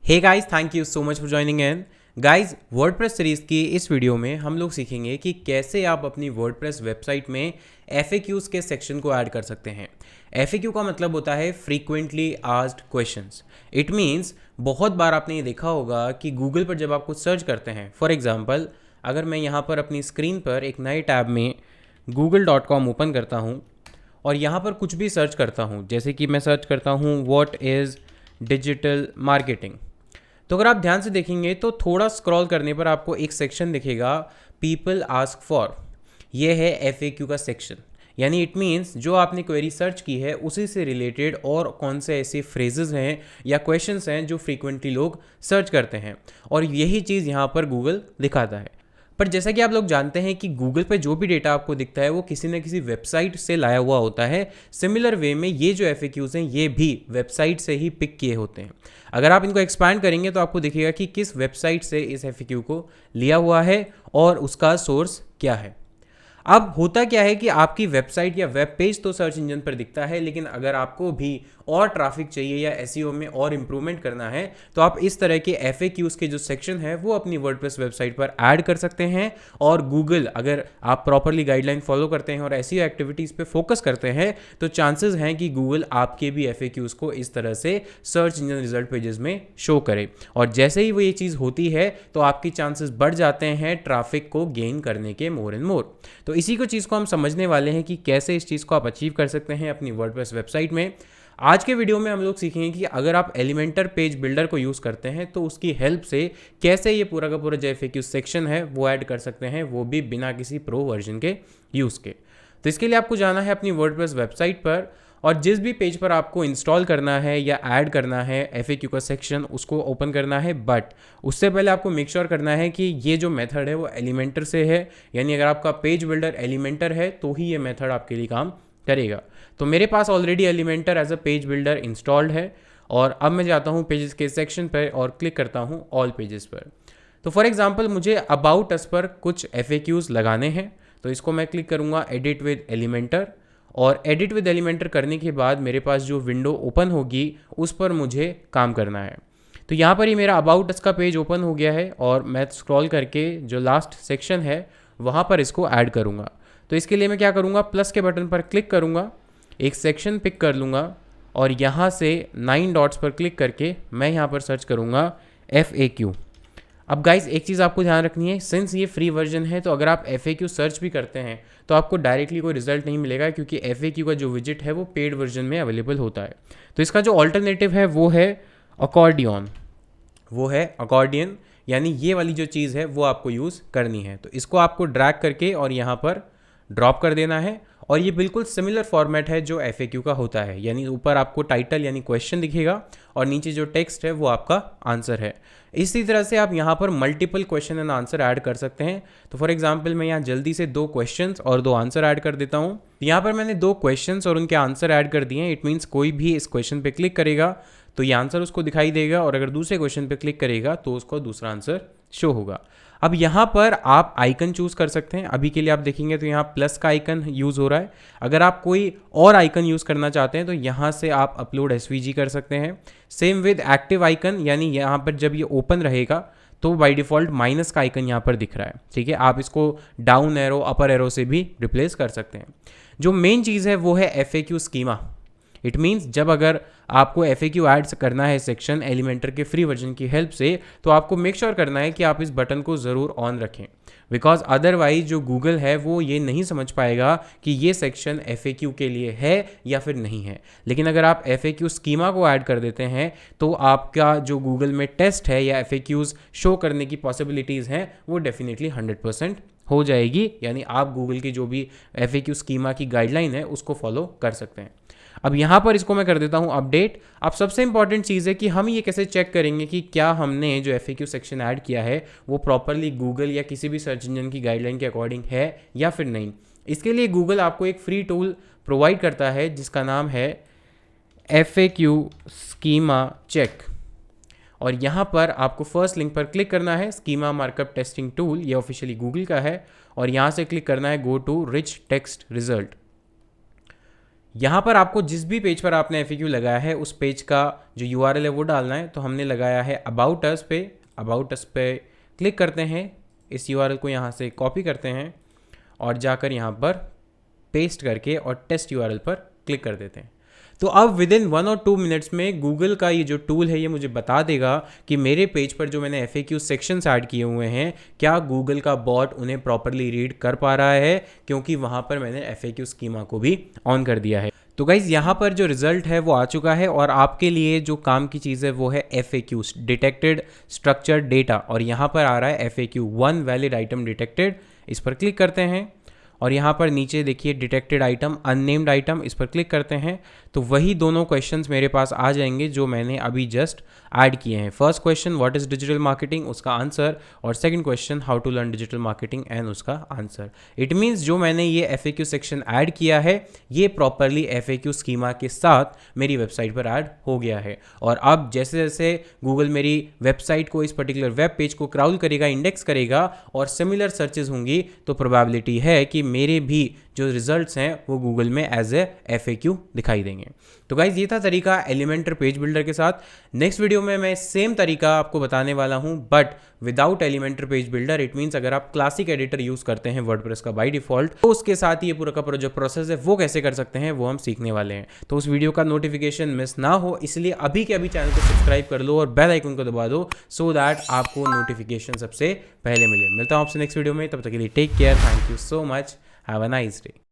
Hey guys, thank you so much for joining in. Guys, WordPress series की इस video में हम लोग सीखेंगे कि कैसे आप अपनी वर्डप्रेस वेबसाइट में FAQs के सेक्शन को ऐड कर सकते हैं। FAQ का मतलब होता है frequently asked questions. It means बहुत बार आपने ये देखा होगा कि गूगल पर जब आप कुछ सर्च करते हैं, फॉर एग्जाम्पल अगर मैं यहाँ पर अपनी स्क्रीन पर एक नए टैब में google.com ओपन करता हूँ और यहाँ पर कुछ भी सर्च करता हूँ, जैसे कि मैं सर्च करता हूँ व्हाट इज़ डिजिटल मार्केटिंग, तो अगर आप ध्यान से देखेंगे तो थोड़ा स्क्रॉल करने पर आपको एक सेक्शन दिखेगा पीपल आस्क फॉर। ये है FAQ का सेक्शन। यानी इट मीन्स जो आपने क्वेरी सर्च की है उसी से रिलेटेड और कौन से ऐसे फ्रेजेस हैं या क्वेश्चंस हैं जो फ्रीक्वेंटली लोग सर्च करते हैं, और यही चीज़ यहाँ पर गूगल दिखाता है। पर जैसा कि आप लोग जानते हैं कि गूगल पे जो भी डेटा आपको दिखता है वो किसी न किसी वेबसाइट से लाया हुआ होता है। सिमिलर वे में ये जो FAQs हैं ये भी वेबसाइट से ही पिक किए होते हैं। अगर आप इनको एक्सपैंड करेंगे तो आपको दिखेगा कि किस वेबसाइट से इस FAQ को लिया हुआ है और उसका सोर्स क्या है। अब होता क्या है कि आपकी वेबसाइट या वेब पेज तो सर्च इंजन पर दिखता है, लेकिन अगर आपको भी और ट्रैफिक चाहिए या SEO में और इम्प्रूवमेंट करना है तो आप इस तरह के FAQs के जो सेक्शन है वो अपनी वर्डप्रेस वेबसाइट पर ऐड कर सकते हैं। और गूगल, अगर आप प्रॉपरली गाइडलाइन फॉलो करते हैं और SEO एक्टिविटीज़ पे फोकस करते हैं तो चांसेस हैं कि गूगल आपके भी FAQs को इस तरह से सर्च इंजन रिजल्ट पेजेस में शो करे। और जैसे ही वो ये चीज़ होती है तो आपकी चांसेस बढ़ जाते हैं ट्रैफिक को गेन करने के मोर एंड मोर। तो इसी को चीज़ को हम समझने वाले हैं कि कैसे इस चीज़ को आप अचीव कर सकते हैं अपनी वर्डप्रेस वेबसाइट में। आज के वीडियो में हम लोग सीखेंगे कि अगर आप एलिमेंटर पेज बिल्डर को यूज़ करते हैं तो उसकी हेल्प से कैसे ये पूरा का पूरा जो FAQ सेक्शन है वो ऐड कर सकते हैं, वो भी बिना किसी प्रो वर्जन के यूज़ के। तो इसके लिए आपको जाना है अपनी वर्डप्रेस वेबसाइट पर और जिस भी पेज पर आपको इंस्टॉल करना है या ऐड करना है FAQ का सेक्शन उसको ओपन करना है। बट उससे पहले आपको मेक श्योर करना है कि ये जो मेथड है वो एलिमेंटर से है, यानी अगर आपका पेज बिल्डर एलिमेंटर है तो ही ये मेथड आपके लिए काम करेगा। तो मेरे पास already Elementor as a page builder installed है और अब मैं जाता हूँ पेजेस के सेक्शन पर और क्लिक करता हूँ ऑल पेजेस पर। तो फॉर एग्जांपल मुझे अबाउट अस पर कुछ FAQs लगाने हैं, तो इसको मैं क्लिक करूँगा एडिट विद एलिमेंटर, और एडिट विद एलिमेंटर करने के बाद मेरे पास जो विंडो ओपन होगी उस पर मुझे काम करना है। तो यहाँ पर ही मेरा अबाउट अस का पेज ओपन हो गया है और मैं स्क्रॉल करके जो लास्ट सेक्शन है वहाँ पर इसको ऐड करूँगा। तो इसके लिए मैं क्या करूँगा, प्लस के बटन पर क्लिक करूँगा, एक सेक्शन पिक कर लूँगा और यहाँ से 9 डॉट्स पर क्लिक करके मैं यहाँ पर सर्च करूँगा FAQ। अब गाइस एक चीज़ आपको ध्यान रखनी है, सिंस ये फ्री वर्जन है तो अगर आप FAQ सर्च भी करते हैं तो आपको डायरेक्टली कोई रिजल्ट नहीं मिलेगा, क्योंकि FAQ का जो विजिट है वो पेड वर्जन में अवेलेबल होता है। तो इसका जो ऑल्टरनेटिव है वो है अकॉर्डियन, यानी ये वाली जो चीज़ है वो आपको यूज़ करनी है। तो इसको आपको ड्रैग करके और यहाँ पर ड्रॉप कर देना है और ये बिल्कुल सिमिलर फॉर्मेट है जो FAQ का होता है, यानी ऊपर आपको टाइटल यानी क्वेश्चन दिखेगा और नीचे जो टेक्स्ट है वो आपका आंसर है। इसी तरह से आप यहाँ पर multiple question and answer add कर सकते हैं। तो फॉर एग्जांपल मैं यहाँ जल्दी से 2 क्वेश्चंस और 2 आंसर ऐड कर देता हूँ। यहाँ पर मैंने 2 क्वेश्चंस और उनके आंसर ऐड कर दिए हैं। इट मीन्स कोई भी इस क्वेश्चन पे क्लिक करेगा तो ये आंसर उसको दिखाई देगा और अगर दूसरे क्वेश्चन पे क्लिक करेगा तो उसको दूसरा आंसर शो होगा। अब यहाँ पर आप आइकन चूज़ कर सकते हैं। अभी के लिए आप देखेंगे तो यहाँ प्लस का आइकन यूज़ हो रहा है। अगर आप कोई और आइकन यूज़ करना चाहते हैं तो यहाँ से आप अपलोड SVG कर सकते हैं। सेम विद एक्टिव आइकन, यानी यहाँ पर जब ये ओपन रहेगा तो बाय डिफ़ॉल्ट माइनस का आइकन यहाँ पर दिख रहा है, ठीक है। आप इसको डाउन एरो अपर एरो से भी रिप्लेस कर सकते हैं। जो मेन चीज़ है वो है FAQ स्कीमा। इट मीन्स जब अगर आपको FAQ ऐड करना है सेक्शन एलिमेंटर के फ्री वर्जन की हेल्प से तो आपको मेक श्योर करना है कि आप इस बटन को ज़रूर ऑन रखें, बिकॉज अदरवाइज जो गूगल है वो ये नहीं समझ पाएगा कि ये सेक्शन FAQ के लिए है या फिर नहीं है। लेकिन अगर आप FAQ स्कीमा को ऐड कर देते हैं तो आपका जो गूगल में टेस्ट है या FAQs शो करने की पॉसिबिलिटीज़ हैं वो डेफिनेटली 100% हो जाएगी, यानी आप गूगल की जो भी FAQ स्कीमा की गाइडलाइन है उसको फॉलो कर सकते हैं। अब यहाँ पर इसको मैं कर देता हूँ अपडेट। अब सबसे इंपॉर्टेंट चीज़ है कि हम ये कैसे चेक करेंगे कि क्या हमने जो FAQ सेक्शन ऐड किया है वो प्रॉपरली गूगल या किसी भी सर्च इंजन की गाइडलाइन के अकॉर्डिंग है या फिर नहीं। इसके लिए गूगल आपको एक फ्री टूल प्रोवाइड करता है जिसका नाम है FAQ स्कीमा चेक, और यहाँ पर आपको फर्स्ट लिंक पर क्लिक करना है। स्कीमा मार्कअप टेस्टिंग टूल, ये ऑफिशियली गूगल का है, और यहाँ से क्लिक करना है go to rich text result. यहाँ पर आपको जिस भी पेज पर आपने FAQ लगाया है उस पेज का जो URL है वो डालना है। तो हमने लगाया है अबाउट अस पे, अबाउट अस पे क्लिक करते हैं, इस URL को यहाँ से कॉपी करते हैं और जाकर यहाँ पर पेस्ट करके और टेस्ट URL पर क्लिक कर देते हैं। तो अब विद इन 1 और 2 मिनट्स में गूगल का ये जो टूल है ये मुझे बता देगा कि मेरे पेज पर जो मैंने FAQ सेक्शंस ऐड किए हुए हैं क्या गूगल का बॉट उन्हें प्रॉपरली रीड कर पा रहा है, क्योंकि वहाँ पर मैंने FAQ स्कीमा को भी ऑन कर दिया है। तो गाइज़ यहाँ पर जो रिजल्ट है वो आ चुका है और आपके लिए जो काम की चीज़ है वो है FAQs, डिटेक्टेड स्ट्रक्चर्ड डेटा, और यहाँ पर आ रहा है FAQ 1 वैलिड आइटम डिटेक्टेड। इस पर क्लिक करते हैं और यहाँ पर नीचे देखिए डिटेक्टेड आइटम, अननेम्ड आइटम, इस पर क्लिक करते हैं तो वही दोनों क्वेश्चंस मेरे पास आ जाएंगे जो मैंने अभी जस्ट ऐड किए हैं। First question what is digital marketing, उसका आंसर, और second question how to learn digital marketing and उसका आंसर। इट मीन्स जो मैंने ये FAQ सेक्शन ऐड किया है ये प्रॉपरली FAQ स्कीमा के साथ मेरी वेबसाइट पर ऐड हो गया है। और अब जैसे जैसे गूगल मेरी वेबसाइट को, इस पर्टिकुलर वेब पेज को क्राउल करेगा, इंडेक्स करेगा और सिमिलर सर्चेज होंगी तो प्रोबेबिलिटी है कि मेरे भी जो रिजल्ट्स हैं वो गूगल में एज ए FAQ दिखाई देंगे। तो गाइज ये था तरीका एलिमेंटर पेज बिल्डर के साथ। नेक्स्ट वीडियो में मैं सेम तरीका आपको बताने वाला हूं but without Elementor page builder. It means अगर आप क्लासिक एडिटर यूज करते हैं वर्डप्रेस का बाय डिफॉल्ट तो उसके साथ ये पूरा का पूरा जो प्रोसेस है वो कैसे कर सकते हैं वो हम सीखने वाले हैं। तो उस वीडियो का नोटिफिकेशन मिस ना हो इसलिए अभी के अभी चैनल को सब्सक्राइब कर लो और बेल आइकन को दबा दो सो दैट आपको नोटिफिकेशन सबसे पहले मिले। मिलता हूं आपसे नेक्स्ट वीडियो में, तब तक के लिए take care, thank you so much, have a nice day.